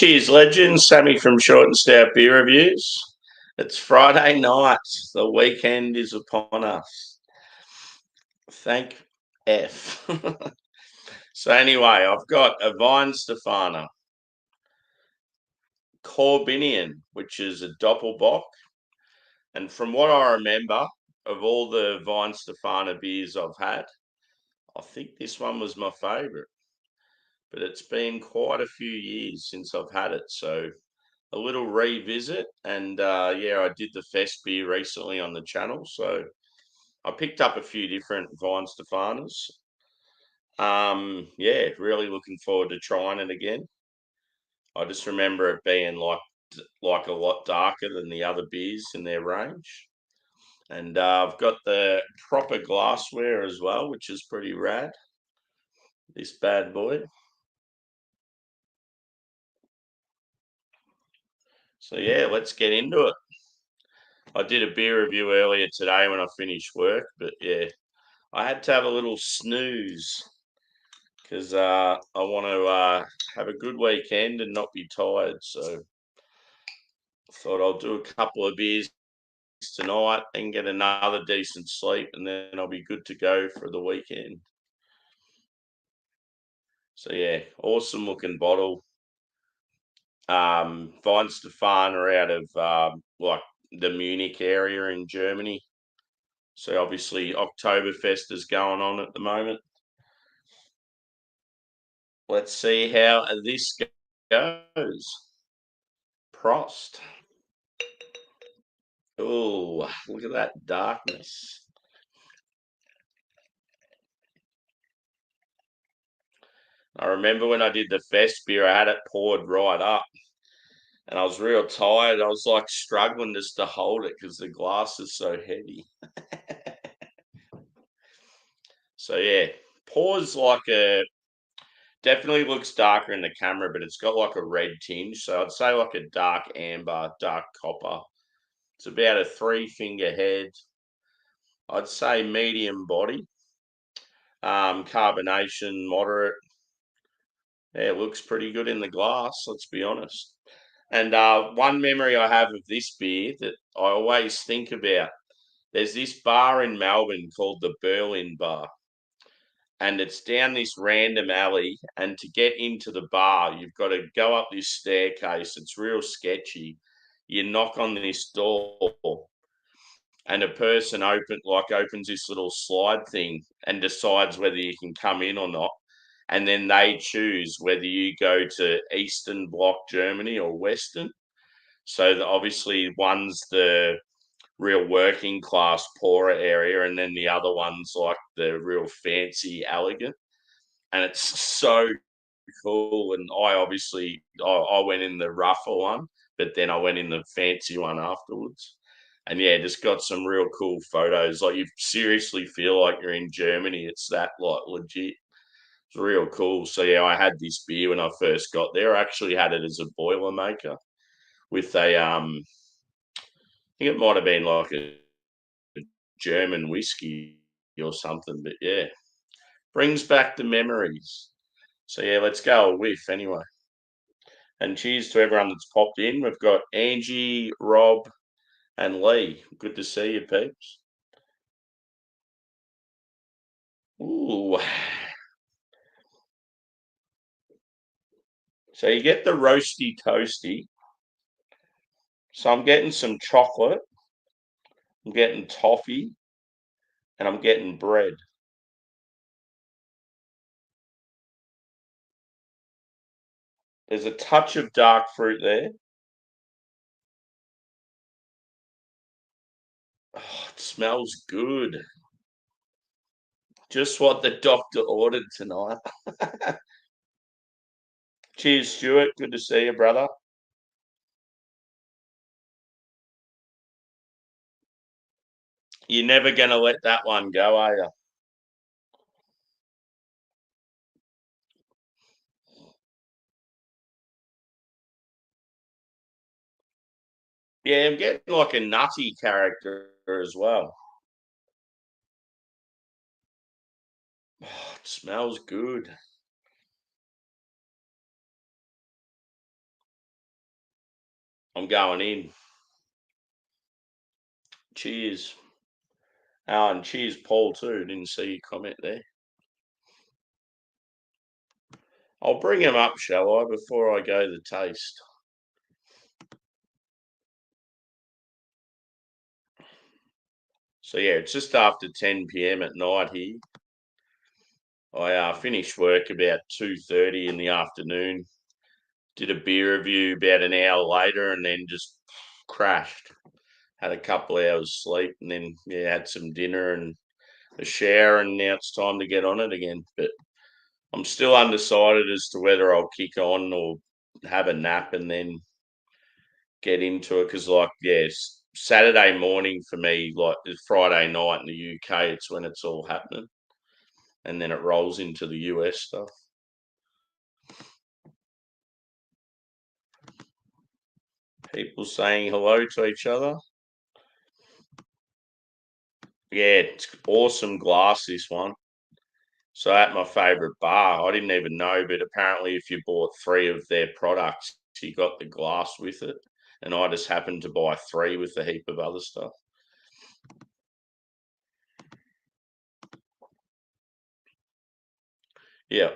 Cheers, legends. Sammy from Short and Stout Beer Reviews. It's Friday night. The weekend is upon us. Thank F. So anyway, I've got a Weihenstephaner, Korbinian, which is a Doppelbock. And from what I remember of all the Weihenstephaner beers I've had, I think this one was my favourite. But it's been quite a few years since I've had it, so a little revisit. And I did the Fest beer recently on the channel, so I picked up a few different Weihenstephaners. Really looking forward to trying it again. I just remember it being like a lot darker than the other beers in their range. And I've got the proper glassware as well, which is pretty rad. This bad boy. So yeah, let's get into it. I did a beer review earlier today when I finished work, but yeah, I had to have a little snooze because I want to have a good weekend and not be tired. So I thought I'll do a couple of beers tonight and get another decent sleep, and then I'll be good to go for the weekend. So yeah, awesome looking bottle. Weihenstephan are out of like the Munich area in Germany. So obviously Oktoberfest is going on at the moment. Let's see how this goes. Prost. Oh, look at that darkness. I remember when I did the Fest beer, I had it poured right up and I was real tired. I was like struggling just to hold it because the glass is so heavy. So yeah, pours like definitely looks darker in the camera, but it's got like a red tinge. So I'd say like a dark amber, dark copper. It's about a 3-finger head. I'd say medium body. Carbonation, moderate. Yeah, it looks pretty good in the glass, let's be honest. And one memory I have of this beer that I always think about, there's this bar in Melbourne called the Berlin Bar. And it's down this random alley. And to get into the bar, you've got to go up this staircase. It's real sketchy. You knock on this door, and a person opens this little slide thing and decides whether you can come in or not. And then they choose whether you go to Eastern Bloc Germany or Western. So obviously one's the real working class poorer area, and then the other one's like the real fancy elegant. And it's so cool. And I went in the rougher one, but then I went in the fancy one afterwards. And yeah, just got some real cool photos. Like you seriously feel like you're in Germany. It's that like legit. It's real cool. So yeah, I had this beer when I first got there. I actually had it as a Boilermaker with I think it might have been like a German whiskey or something. But yeah, brings back the memories. So yeah, let's go a whiff anyway. And cheers to everyone that's popped in. We've got Angie, Rob, and Lee. Good to see you, peeps. Ooh. So you get the roasty toasty. So I'm getting some chocolate, I'm getting toffee, and I'm getting bread. There's a touch of dark fruit there. Oh, it smells good. Just what the doctor ordered tonight. Cheers, Stuart. Good to see you, brother. You're never going to let that one go, are you? Yeah, I'm getting like a nutty character as well. Oh, it smells good. I'm going in. Cheers. And cheers, Paul, too. Didn't see your comment there. I'll bring him up, shall I, before I go the taste? So, yeah, it's just after 10 p.m. at night here. I finished work about 2:30 in the afternoon. Did a beer review about an hour later and then just crashed. Had a couple hours sleep and then, yeah, had some dinner and a shower, and now it's time to get on it again. But I'm still undecided as to whether I'll kick on or have a nap and then get into it. Because, like, yes, Saturday morning for me, like it's Friday night in the UK, it's when it's all happening. And then it rolls into the US stuff. People saying hello to each other. Yeah, it's awesome glass, this one. So at my favourite bar, I didn't even know, but apparently if you bought 3 of their products, you got the glass with it. And I just happened to buy 3 with a heap of other stuff. Yeah.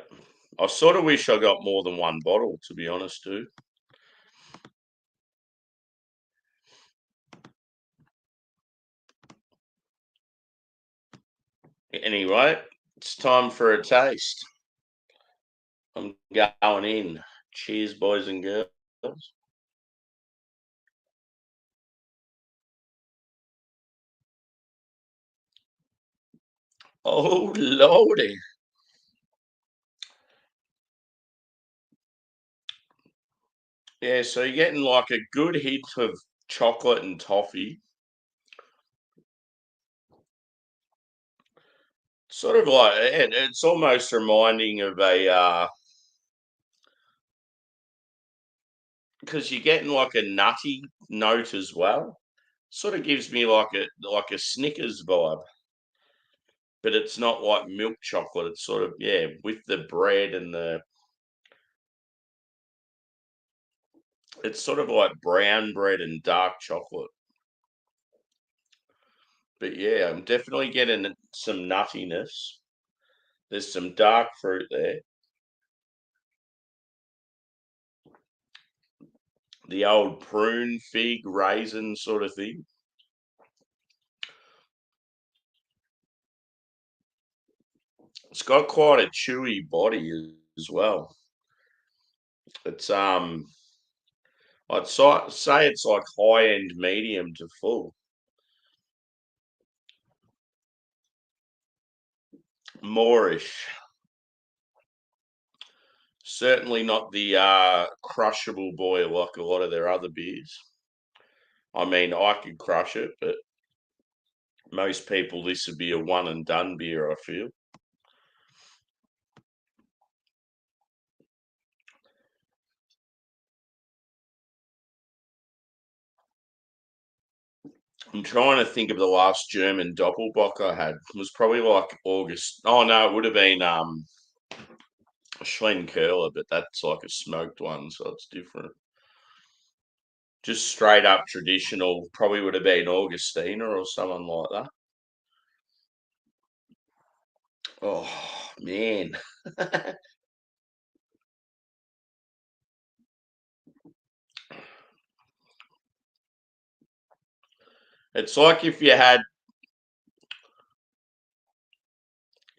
I sort of wish I got more than one bottle, to be honest, too. Anyway, it's time for a taste. I'm going in. Cheers, boys and girls. Oh, lordy. Yeah, so you're getting like a good hit of chocolate and toffee. Sort of like it's almost reminding of a because you're getting like a nutty note as well. Sort of gives me like a Snickers vibe, but it's not like milk chocolate. It's sort of, yeah, with the bread and the it's sort of like brown bread and dark chocolate. But yeah, I'm definitely getting some nuttiness. There's some dark fruit there. The old prune, fig, raisin sort of thing. It's got quite a chewy body as well. It's say it's like high end medium to full. Moorish. Certainly not the crushable boy like a lot of their other beers. I mean, I could crush it, but most people this would be a one and done beer, I feel. I'm trying to think of the last German Doppelbock I had. It was probably like August. Oh no, it would have been Schlencurler, but that's like a smoked one, so it's different. Just straight up traditional, probably would have been Augustina or someone like that. Oh man. It's like if you had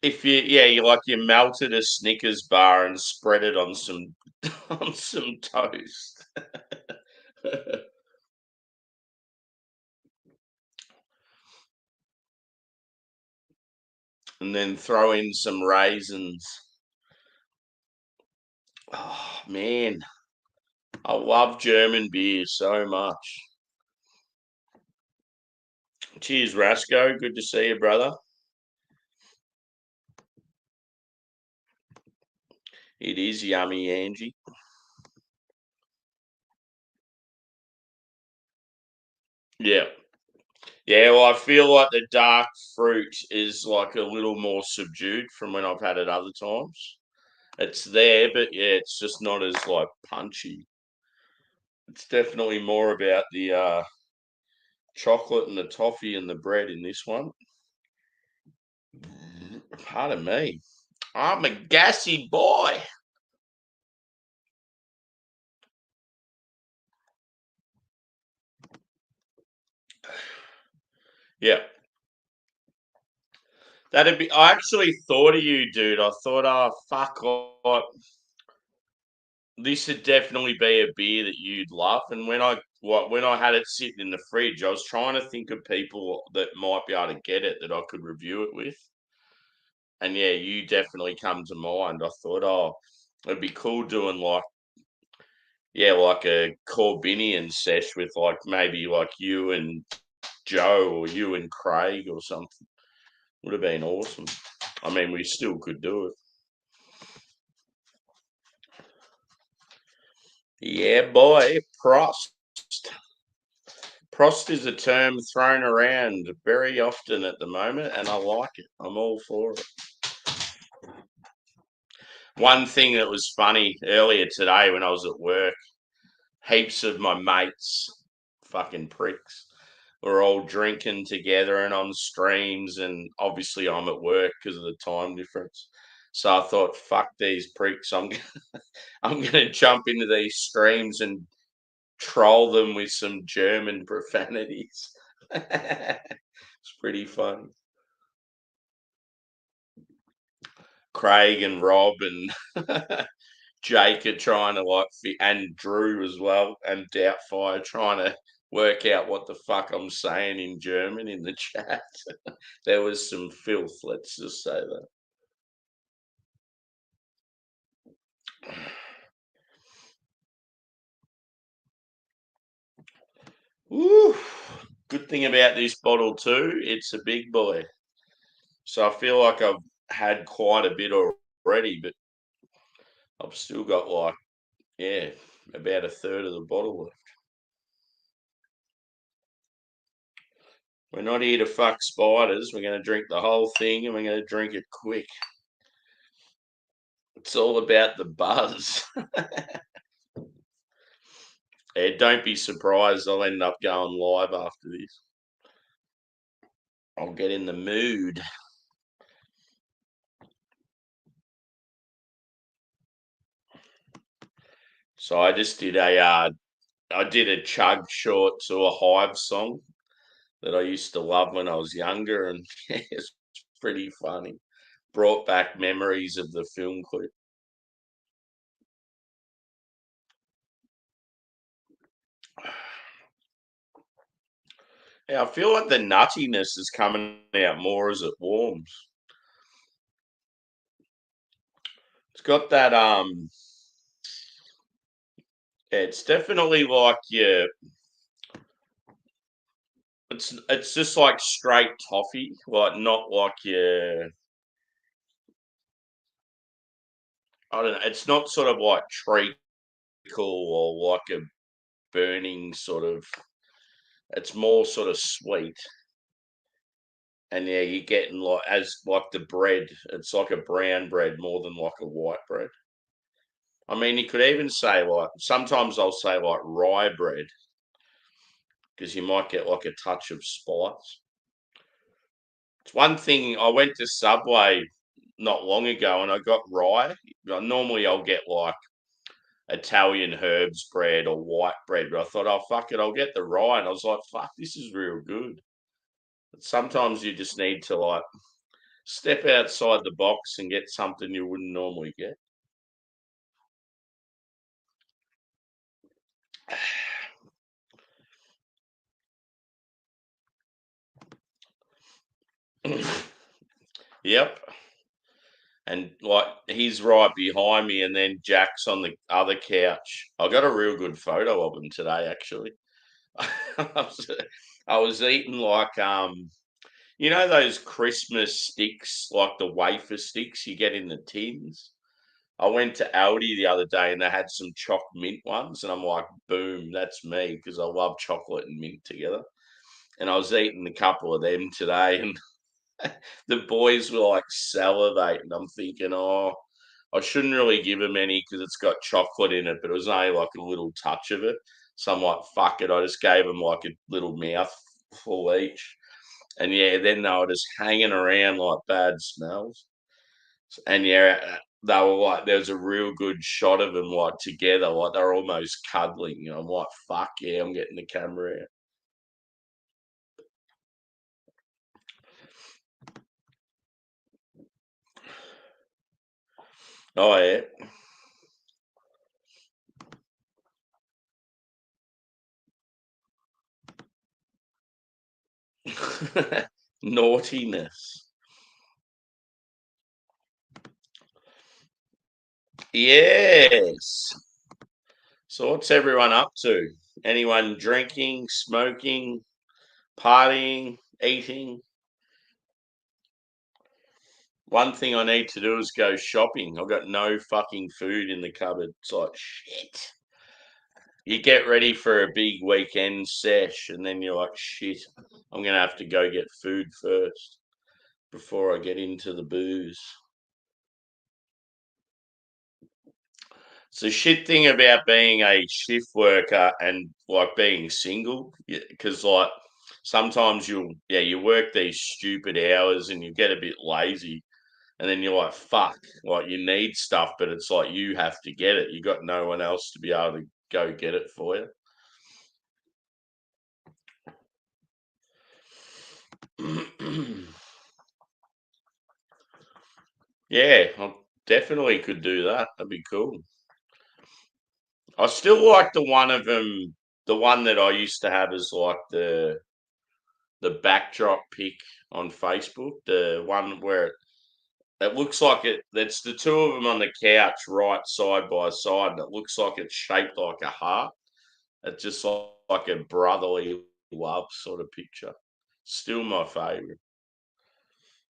if you yeah, you melted a Snickers bar and spread it on some on some toast. And then throw in some raisins. Oh man, I love German beer so much. Cheers, Rasco. Good to see you, brother. It is yummy, Angie. Yeah. Yeah, well, I feel like the dark fruit is like a little more subdued from when I've had it other times. It's there, but yeah, it's just not as like punchy. It's definitely more about the chocolate and the toffee and the bread in this one. Pardon me. I'm a gassy boy. Yeah. That'd be. I actually thought of you, dude. I thought, oh fuck, this would definitely be a beer that you'd love. And when I had it sitting in the fridge, I was trying to think of people that might be able to get it that I could review it with. And yeah, you definitely come to mind. I thought, oh, it'd be cool doing like, yeah, like a Corbinian sesh with like maybe like you and Joe or you and Craig or something. Would have been awesome. I mean, we still could do it. Yeah, boy, Prost. Prost is a term thrown around very often at the moment, and I like it. I'm all for it. One thing that was funny earlier today when I was at work, heaps of my mates, fucking pricks, were all drinking together and on streams, and obviously I'm at work because of the time difference. So I thought, fuck these pricks. I'm gonna jump into these streams and troll them with some German profanities. It's pretty fun. Craig and Rob and Jake are trying to and Drew as well, and Doubtfire trying to work out what the fuck I'm saying in German in the chat. There was some filth, let's just say that. Woo. Good thing about this bottle too, it's a big boy. So I feel like I've had quite a bit already, but I've still got like, yeah, about a third of the bottle left. We're not here to fuck spiders. We're going to drink the whole thing and we're going to drink it quick. It's all about the buzz. Yeah, don't be surprised. I'll end up going live after this. I'll get in the mood. So I just did I did a chug short to a Hive song that I used to love when I was younger, and it's pretty funny. Brought back memories of the film clip. Yeah, I feel like the nuttiness is coming out more as it warms. It's got that it's definitely like yeah, it's just like straight toffee, like not like yeah, I don't know. It's not sort of like treacle or like a burning sort of. It's more sort of sweet, and yeah, you're getting like as like the bread. It's like a brown bread more than like a white bread. I mean, you could even say like sometimes I'll say like rye bread because you might get like a touch of spice. It's one thing I went to Subway not long ago and I got rye. Normally I'll get like Italian herbs bread or white bread, but I thought, oh fuck it, I'll get the rye, and I was like, fuck, this is real good. But sometimes you just need to like step outside the box and get something you wouldn't normally get. Yep. And like he's right behind me, and then Jack's on the other couch. I got a real good photo of him today, actually. I was, I was eating like you know those Christmas sticks, like the wafer sticks you get in the tins. I went to Aldi the other day and they had some choc mint ones, and I'm like, boom, that's me because I love chocolate and mint together. And I was eating a couple of them today, and the boys were like salivating. I'm thinking, oh, I shouldn't really give them any because it's got chocolate in it, but it was only like a little touch of it. So I'm like, fuck it. I just gave them like a little mouthful each. And yeah, then they were just hanging around like bad smells. And yeah, they were like, there was a real good shot of them like together, like they were almost cuddling. You know, I'm like, fuck yeah, I'm getting the camera out. Oh yeah. Naughtiness. Yes. So what's everyone up to? Anyone drinking, smoking, partying, eating? One thing I need to do is go shopping. I've got no fucking food in the cupboard. It's like shit. You get ready for a big weekend sesh, and then you're like, shit, I'm gonna have to go get food first before I get into the booze. It's a shit thing about being a shift worker and like being single, because like sometimes you work these stupid hours and you get a bit lazy, and then you're like, fuck, like you need stuff, but it's like you have to get it. You got no one else to be able to go get it for you. Yeah, I definitely could do that. That'd be cool. I still like the one of them, the one that I used to have as like the backdrop pic on Facebook, the one where it looks like it's the two of them on the couch right side by side, and it looks like it's shaped like a heart. It's just like a brotherly love sort of picture. Still my favourite.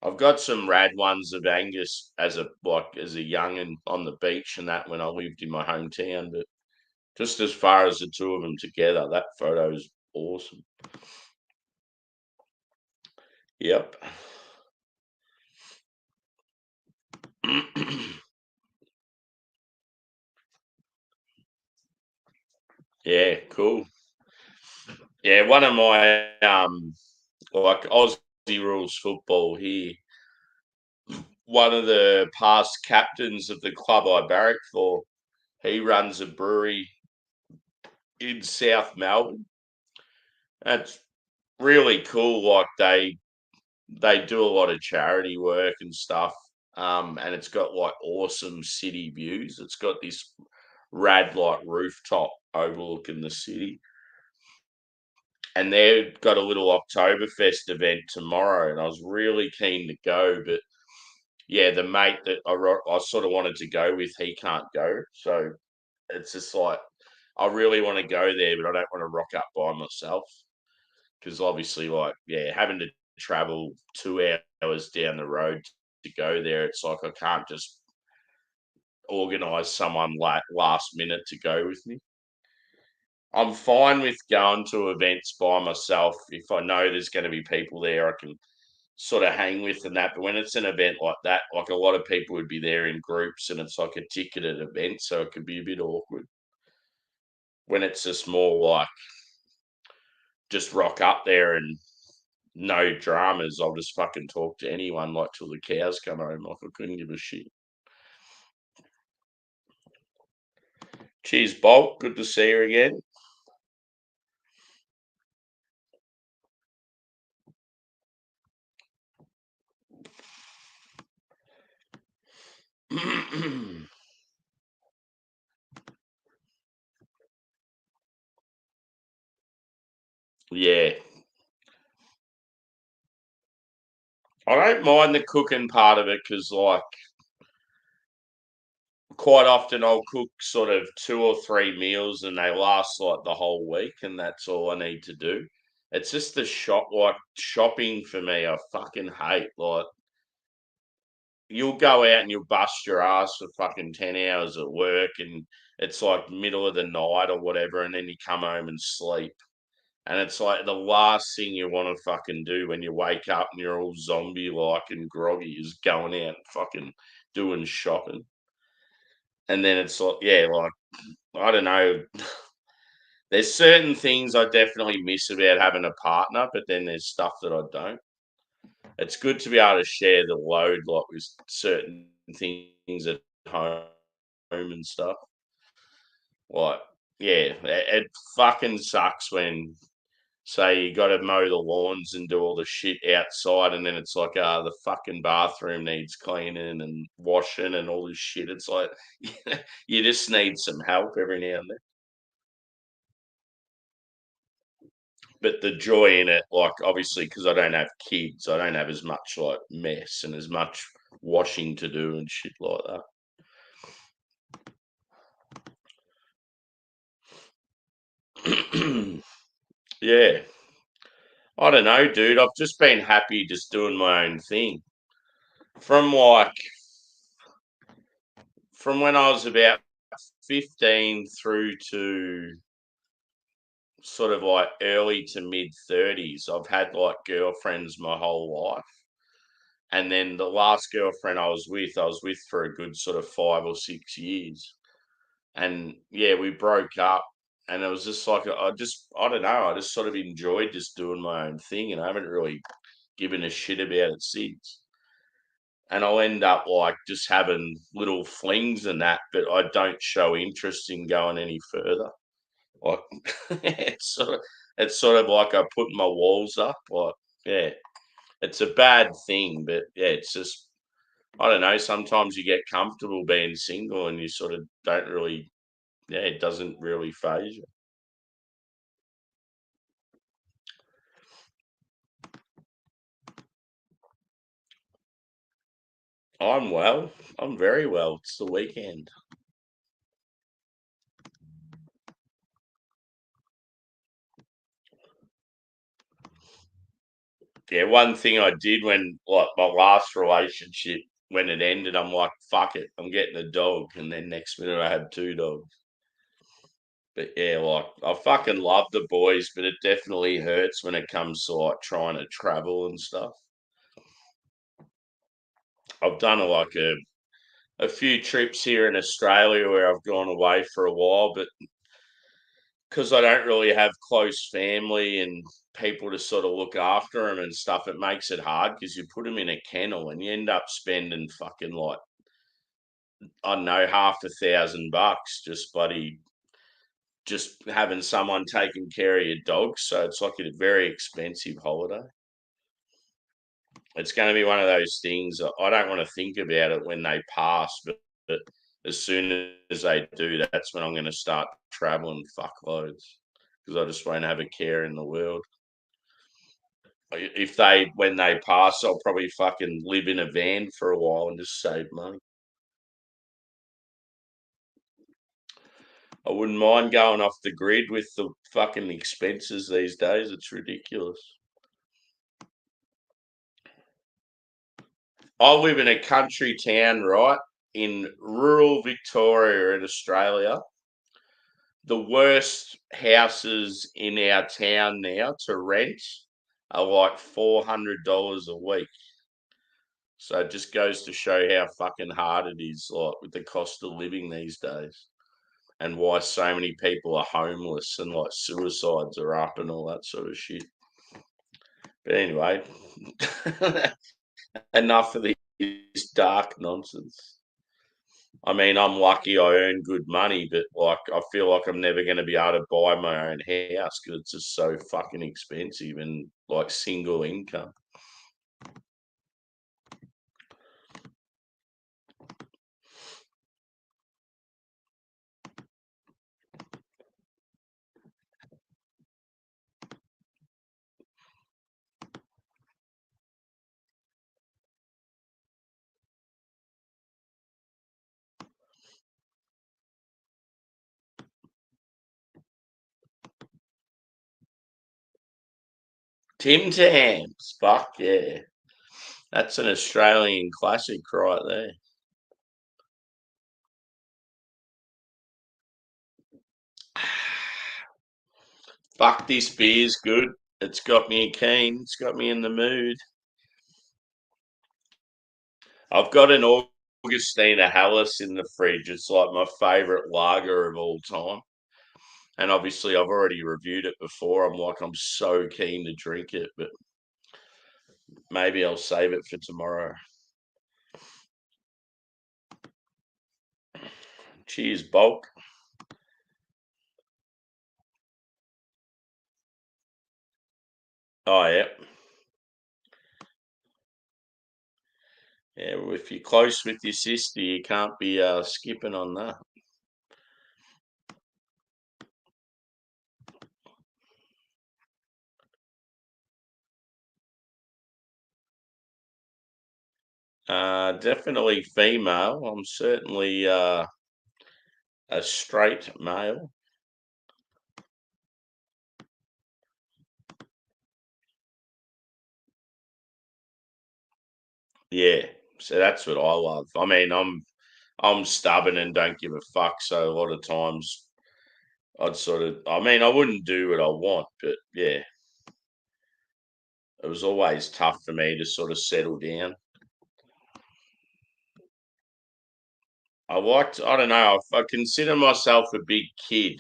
I've got some rad ones of Angus as a youngin on the beach and that when I lived in my hometown, but just as far as the two of them together, that photo is awesome. Yep. Yeah, cool. Yeah, one of my like Aussie rules football here. One of the past captains of the club I barrack for, he runs a brewery in South Melbourne. That's really cool. Like they do a lot of charity work and stuff. And it's got like awesome city views. It's got this rad like rooftop overlooking the city. And they've got a little Oktoberfest event tomorrow, and I was really keen to go, but yeah, the mate that I sort of wanted to go with, he can't go. So it's just like I really want to go there, but I don't want to rock up by myself because obviously, like, yeah, having to travel 2 hours down the road to go there, it's like I can't just organise someone like last minute to go with me. I'm fine with going to events by myself if I know there's going to be people there I can sort of hang with and that. But when it's an event like that, like a lot of people would be there in groups and it's like a ticketed event, so it could be a bit awkward. When it's just more like just rock up there and no dramas, I'll just fucking talk to anyone like till the cows come home. Like I couldn't give a shit. Cheers, Bolt. Good to see you again. Yeah. I don't mind the cooking part of it because, like, quite often I'll cook sort of 2 or 3 meals and they last like the whole week, and that's all I need to do. It's just the shopping for me. I fucking hate like you'll go out and you'll bust your ass for fucking 10 hours at work, and it's like middle of the night or whatever, and then you come home and sleep. And it's like the last thing you want to fucking do when you wake up and you're all zombie like and groggy is going out and fucking doing shopping. And then it's like, yeah, like I don't know. There's certain things I definitely miss about having a partner, but then there's stuff that I don't. It's good to be able to share the load, like with certain things at home and stuff. Like, yeah, it fucking sucks when, say, you got to mow the lawns and do all the shit outside, and then it's like, the fucking bathroom needs cleaning and washing and all this shit. It's like, you just need some help every now and then. But the joy in it, like, obviously, because I don't have kids, I don't have as much like mess and as much washing to do and shit like that. Yeah. I don't know, dude. I've just been happy just doing my own thing. From like from when I was about 15 through to sort of like early to mid 30s, I've had like girlfriends my whole life. And then the last girlfriend I was with for a good sort of 5 or 6 years. And yeah, we broke up. And it was just like, I don't know, I just sort of enjoyed just doing my own thing. And I haven't really given a shit about it since. And I'll end up like just having little flings and that, but I don't show interest in going any further. Like it's sort of like I put my walls up. Like, yeah, it's a bad thing, but yeah, it's just I don't know. Sometimes you get comfortable being single, and you sort of don't really. Yeah, it doesn't really phase you. I'm well. I'm very well. It's the weekend. Yeah, one thing I did when like my last relationship when it ended, I'm like, fuck it, I'm getting a dog, and then next minute I had 2 dogs. But yeah, like I fucking love the boys, but it definitely hurts when it comes to like trying to travel and stuff. I've done a few trips here in Australia where I've gone away for a while, but because I don't really have close family and people to sort of look after them and stuff, it makes it hard because you put them in a kennel and you end up spending fucking like I don't know $500,000 just bloody just having someone taking care of your dog. So it's like a very expensive holiday. It's going to be one of those things that I don't want to think about it when they pass, but as soon as they do, that's when I'm going to start traveling fuckloads because I just won't have a care in the world. If they, when they pass, I'll probably fucking live in a van for a while and just save money. I wouldn't mind going off the grid with the fucking expenses these days. It's ridiculous. I live in a country town, right, in rural Victoria in Australia. The worst houses in our town now to rent are like $400 a week. So it just goes to show how fucking hard it is, like with the cost of living these days, and why so many people are homeless and like suicides are up and all that sort of shit. But anyway, enough of this dark nonsense. I mean, I'm lucky I earn good money, but like I feel like I'm never going to be able to buy my own house because it's just so fucking expensive and like single income. Tim Tams, fuck yeah, that's an Australian classic right there. Fuck, this beer's good. It's got me keen. It's got me in the mood. I've got an Augustina Hallis in the fridge. It's like my favourite lager of all time. And obviously, I've already reviewed it before. I'm so keen to drink it, but maybe I'll save it for tomorrow. Cheers, bulk. Oh, yeah. Yeah, well, if you're close with your sister, you can't be skipping on that. Definitely female. I'm certainly a straight male. Yeah, so that's what I love. I mean, I'm stubborn and don't give a fuck. So a lot of times I'd sort of, I mean, I wouldn't do what I want, but yeah, it was always tough for me to sort of settle down. I don't know, I consider myself a big kid.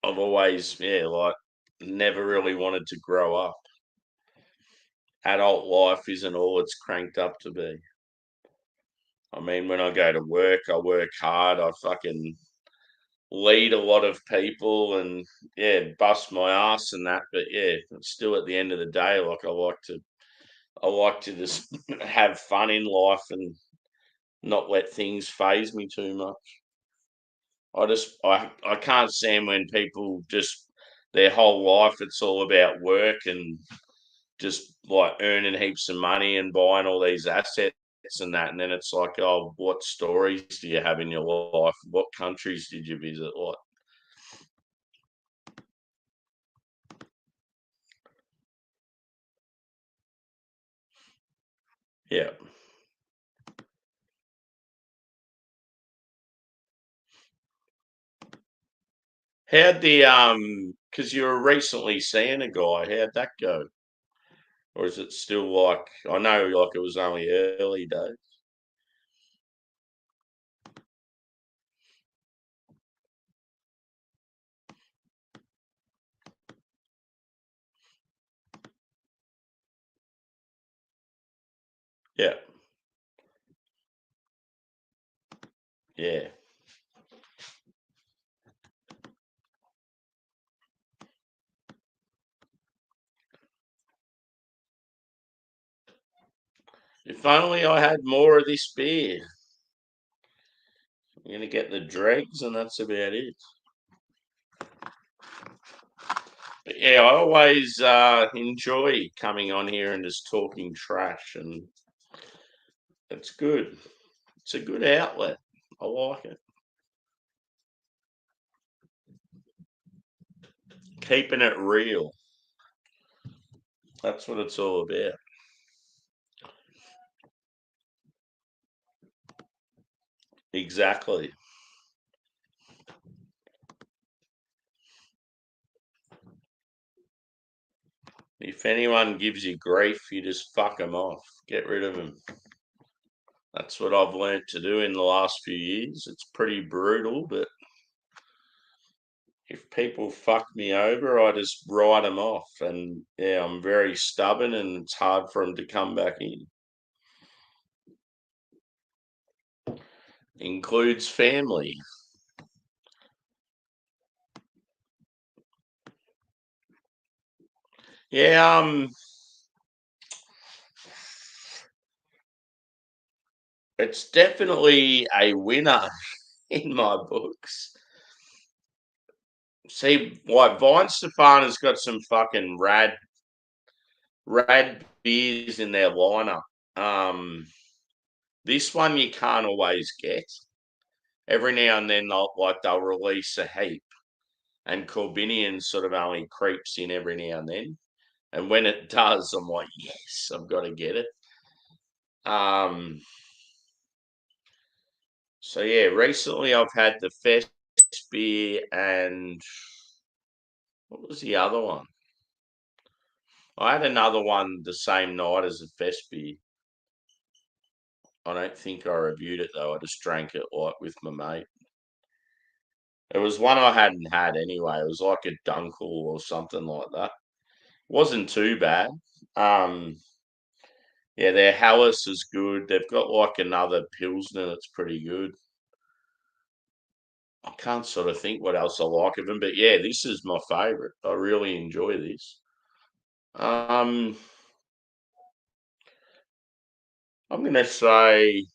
I've always, yeah, like never really wanted to grow up. Adult life isn't all it's cranked up to be. I mean, when I go to work, I work hard. I fucking lead a lot of people and yeah, bust my ass and that. But yeah, still at the end of the day, like I like to just have fun in life and not let things phase me too much. I can't stand when people just their whole life it's all about work and just like earning heaps of money and buying all these assets and that, and then it's like, oh, what stories do you have in your life? What countries did you visit? Like, yeah. How'd because you were recently seeing a guy, how'd that go? Or is it still like I know like it was only early days. Yeah, yeah. If only I had more of this beer. I'm gonna get the dregs and that's about it. But yeah, I always enjoy coming on here and just talking trash and it's good. It's a good outlet. I like it. Keeping it real. That's what it's all about. Exactly. If anyone gives you grief, you just fuck them off. Get rid of them. That's what I've learnt to do in the last few years. It's pretty brutal, but if people fuck me over, I just write them off. And yeah, I'm very stubborn and it's hard for them to come back in. Includes family. Yeah, it's definitely a winner in my books. See, like Weihenstephan has got some fucking rad beers in their lineup. This one you can't always get. Every now and then they'll release a heap, and Corbinian sort of only creeps in every now and then. And when it does, I'm like, yes, I've got to get it. Um, so yeah, recently I've had the Fest beer and what was the other one? I had another one the same night as the Fest beer. I don't think I reviewed it though. I just drank it like with my mate. It was one I hadn't had anyway. It was like a Dunkel or something like that. Wasn't too bad. Um, yeah, their Hallis is good. They've got like another Pilsner that's pretty good. I can't sort of think what else I like of them, but yeah, this is my favourite. I really enjoy this. I'm gonna say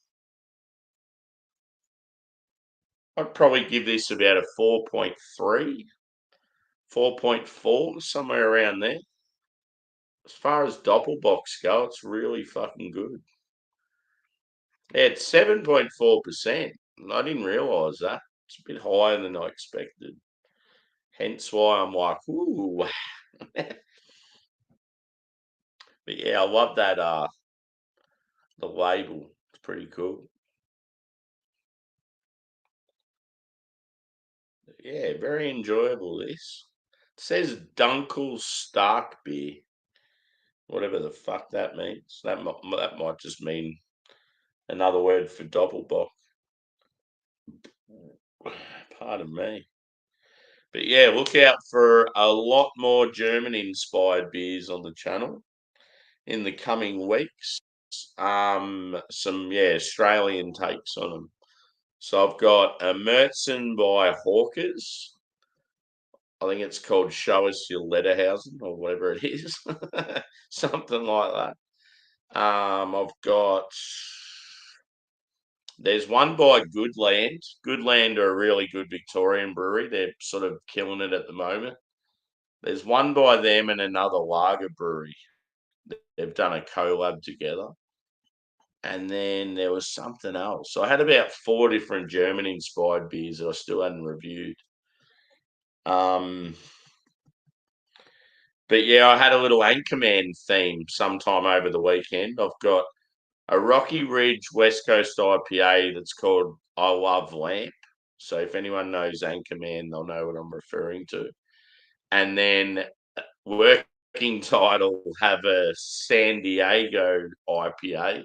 I'd probably give this about a 4.3, 4.4, somewhere around there. As far as Doppelbocks go, it's really fucking good. Yeah, it's 7.4%. I didn't realise that. It's a bit higher than I expected. Hence why I'm like, ooh. But yeah, I love that the label. It's pretty cool. Yeah, very enjoyable this. It says Dunkel Stark beer. Whatever the fuck that means. That might just mean another word for Doppelbock. Pardon me. But yeah, look out for a lot more German inspired beers on the channel in the coming weeks. Some Australian takes on them. So I've got a Mertzen by Hawkers. I think it's called Show Us Your Lederhausen or whatever it is. Something like that. I've got there's one by Goodland. Goodland are a really good Victorian brewery. They're sort of killing it at the moment. There's one by them and another lager brewery. They've done a collab together. And then there was something else. So I had about 4 different German inspired beers that I still hadn't reviewed. Um, but yeah, I had a little Anchorman theme sometime over the weekend. I've got a Rocky Ridge West Coast IPA that's called I Love Lamp. So if anyone knows Anchorman, they'll know what I'm referring to. And then working title have a San Diego IPA,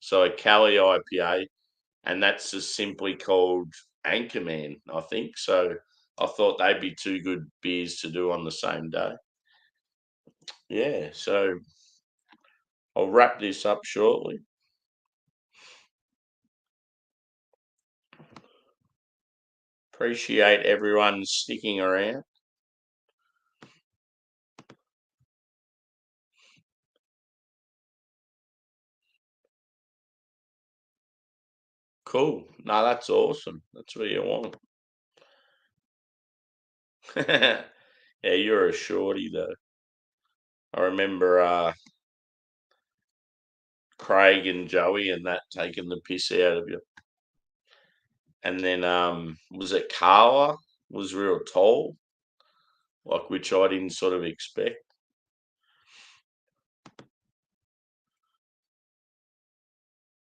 so a Cali IPA, and that's just simply called Anchorman, I think. So I thought they'd be two good beers to do on the same day. Yeah, so I'll wrap this up shortly. Appreciate everyone sticking around. Cool. No, that's awesome. That's what you want. Yeah, you're a shorty though. I remember Craig and Joey and that taking the piss out of you. And then was it Carla was real tall, like which I didn't sort of expect.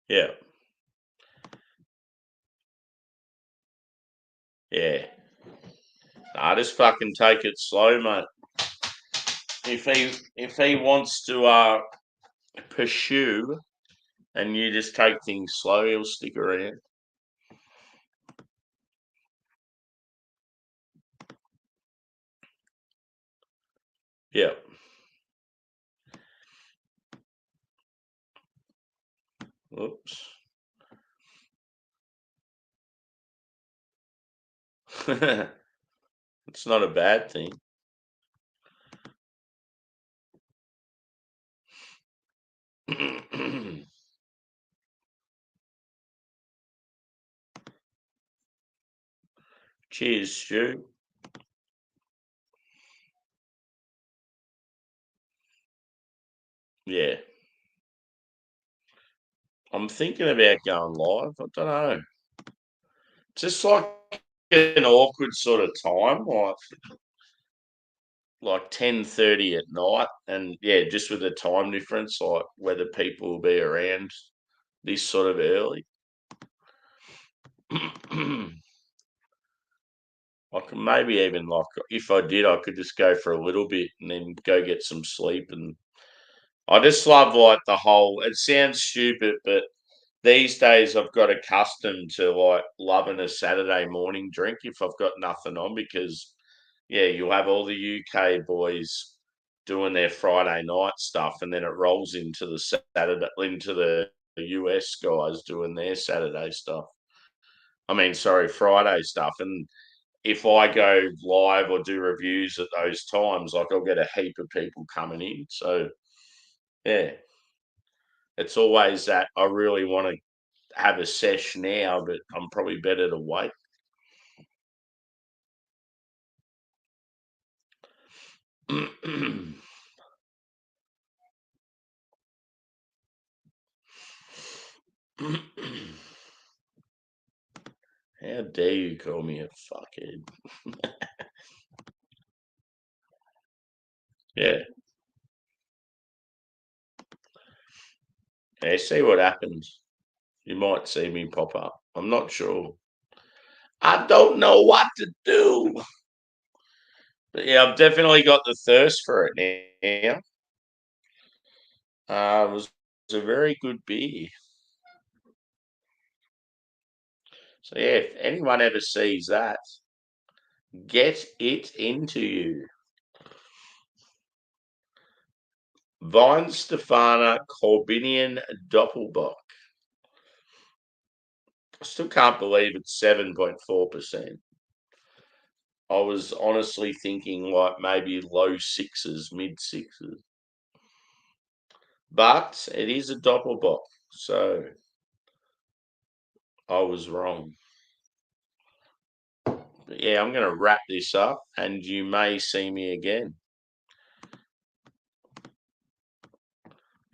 Yeah. Yeah. I just fucking take it slow, mate. If he wants to pursue and you just take things slow, he'll stick around. Yeah. Whoops. It's not a bad thing. Cheers, Stu. Yeah. I'm thinking about going live. I don't know. Just like an awkward sort of time, like 10:30 at night, and yeah, just with the time difference, like whether people will be around this sort of early. I could maybe even like if I did, I could just go for a little bit and then go get some sleep. And I just love like the whole. It sounds stupid, but these days I've got accustomed to like loving a Saturday morning drink if I've got nothing on because yeah, you'll have all the UK boys doing their Friday night stuff, and then it rolls into the Saturday into the US guys doing their Saturday stuff. I mean, sorry, Friday stuff. And if I go live or do reviews at those times, like I'll get a heap of people coming in. So yeah, it's always that I really want to have a sesh now, but I'm probably better to wait. How dare you call me a fuckhead? Yeah. Yeah, see what happens. You might see me pop up. I'm not sure. I don't know what to do. But yeah, I've definitely got the thirst for it now. It was a very good beer. So yeah, if anyone ever sees that, get it into you. Weihenstephaner Korbinian Doppelbock. I still can't believe it's 7.4%. I was honestly thinking like maybe low sixes, mid sixes. But it is a Doppelbock, so I was wrong. But yeah, I'm going to wrap this up and you may see me again.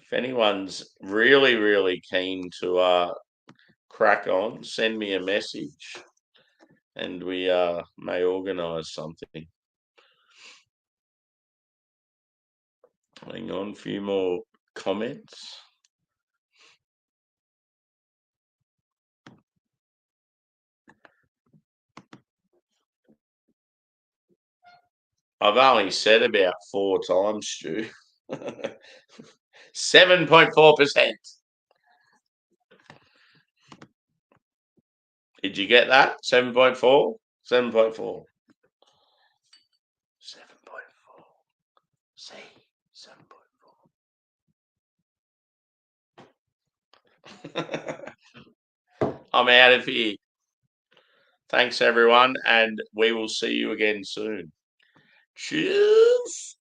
If anyone's really, really keen to crack on, send me a message and we may organise something. Hang on, a few more comments. I've only said about 4 times, Stu. 7.4%. Did you get that? 7.4? 7.4. 7.4. See? 7.4. I'm out of here. Thanks, everyone, and we will see you again soon. Cheers.